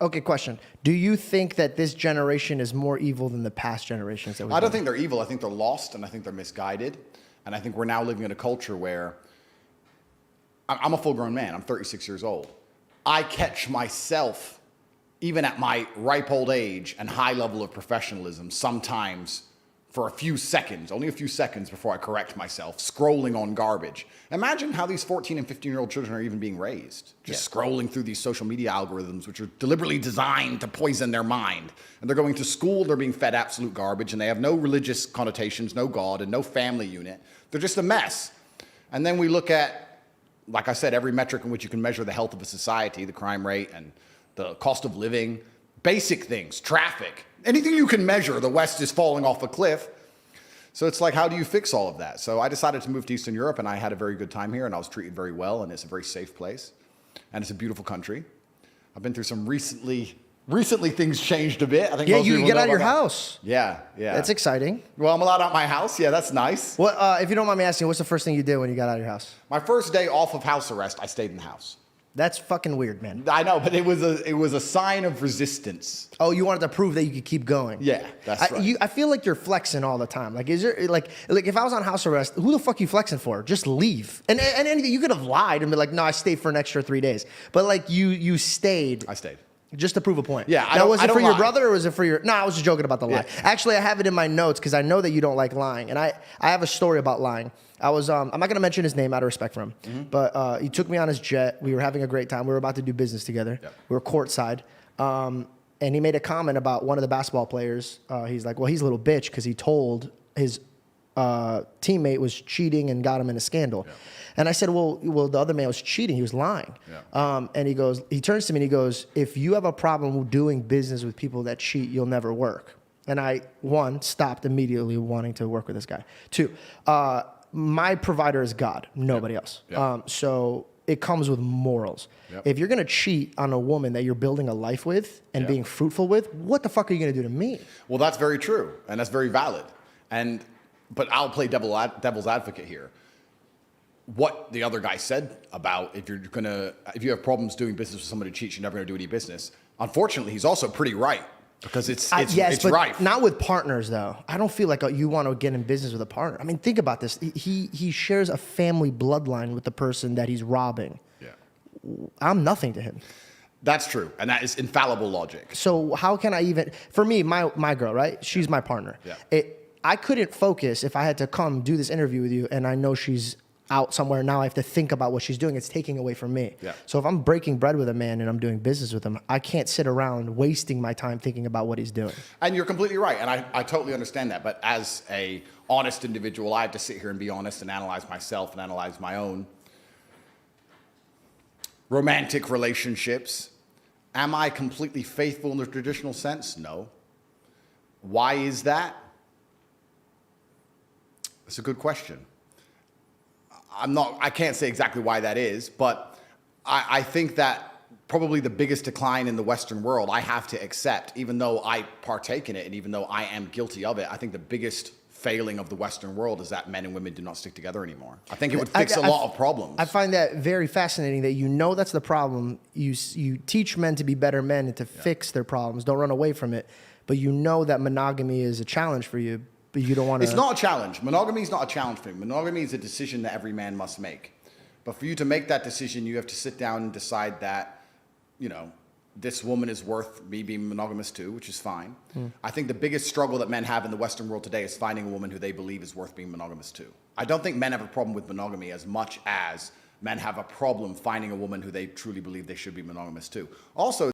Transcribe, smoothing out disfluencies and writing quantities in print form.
Okay, question. Do you think that this generation is more evil than the past generations that we've I don't been? think they're evil. I think they're lost, and I think they're misguided. And I think we're now living in a culture where I'm a full-grown man. I'm 36 years old. I catch myself, even at my ripe old age and high level of professionalism, sometimes for a few seconds, only a few seconds before I correct myself, scrolling on garbage. Imagine how these 14 and 15-year-old children are even being raised. Just scrolling through these social media algorithms, which are deliberately designed to poison their mind. And they're going to school, they're being fed absolute garbage, and they have no religious connotations, no God, and no family unit. They're just a mess. And then we look at, like I said, every metric in which you can measure the health of a society, the crime rate and the cost of living, basic things, traffic, anything you can measure, the West is falling off a cliff. So it's like, how do you fix all of that? So I decided to move to Eastern Europe, and I had a very good time here, and I was treated very well, and it's a very safe place, and it's a beautiful country. I've been through some recently things changed a bit. I think most you people get know out of your about that. house. Yeah. That's exciting. Well, I'm allowed out my house. Yeah, that's nice. What, if you don't mind me asking, what's the first thing you did when you got out of your house? My first day off of house arrest, I stayed in the house. That's fucking weird, man. I know, but it was a sign of resistance. Oh, you wanted to prove that you could keep going. Yeah, that's right. I feel like you're flexing all the time. Like, is there like if I was on house arrest, who the fuck you flexing for? Just leave. And anything, you could have lied and be like, no, I stayed for an extra 3 days. But like you stayed. I stayed. Just to prove a point. Yeah, Now, was it for your lie. brother or was it for your? No, I was just joking about the lie. Yeah. Actually, I have it in my notes because I know that you don't like lying, and I have a story about lying. I was I'm not gonna mention his name out of respect for him, but he took me on his jet. We were having a great time. We were about to do business together. Yep. We were courtside, and he made a comment about one of the basketball players. He's like, well, he's a little bitch because he told his teammate was cheating and got him in a scandal. Yeah. And I said, well, the other man was cheating. He was lying. Yeah. And he turns to me and he goes, if you have a problem doing business with people that cheat, you'll never work. And I, one, stopped immediately wanting to work with this guy. Two, my provider is God, nobody else. Yep. So it comes with morals. Yep. If you're gonna cheat on a woman that you're building a life with and being fruitful with, what the fuck are you gonna do to me? Well, that's very true, and that's very valid. But I'll play devil's advocate here. What the other guy said about if you have problems doing business with somebody who cheats, you're never gonna do any business. Unfortunately, he's also pretty right because it's but rife. not with partners though. I don't feel like you want to get in business with a partner. I mean, think about this. He shares a family bloodline with the person that he's robbing. Yeah, I'm nothing to him. that's true, and that is infallible logic. So how can I even? For me, my girl, right? She's my partner. Yeah. I couldn't focus if I had to come do this interview with you, and I know she's out somewhere. Now I have to think about what she's doing. It's taking away from me. Yeah. So if I'm breaking bread with a man and I'm doing business with him, I can't sit around wasting my time thinking about what he's doing. And you're completely right, and I totally understand that. But as a honest individual, I have to sit here and be honest and analyze myself and analyze my own romantic relationships. Am I completely faithful in the traditional sense? No. Why is that? That's a good question. I can't say exactly why that is, but I think that probably the biggest decline in the Western world I have to accept, even though I partake in it and even though I am guilty of it. I think the biggest failing of the Western world is that men and women do not stick together anymore. I think it would fix a lot of problems. I find that very fascinating that you know that's the problem. You teach men to be better men and to fix their problems. Don't run away from it. But you know that monogamy is a challenge for you, but you don't want to... It's not a challenge. Monogamy is not a challenge for me. Monogamy is a decision that every man must make. But for you to make that decision, you have to sit down and decide that, this woman is worth me being monogamous to, which is fine. I think the biggest struggle that men have in the Western world today is finding a woman who they believe is worth being monogamous to. I don't think men have a problem with monogamy as much as men have a problem finding a woman who they truly believe they should be monogamous to. Also,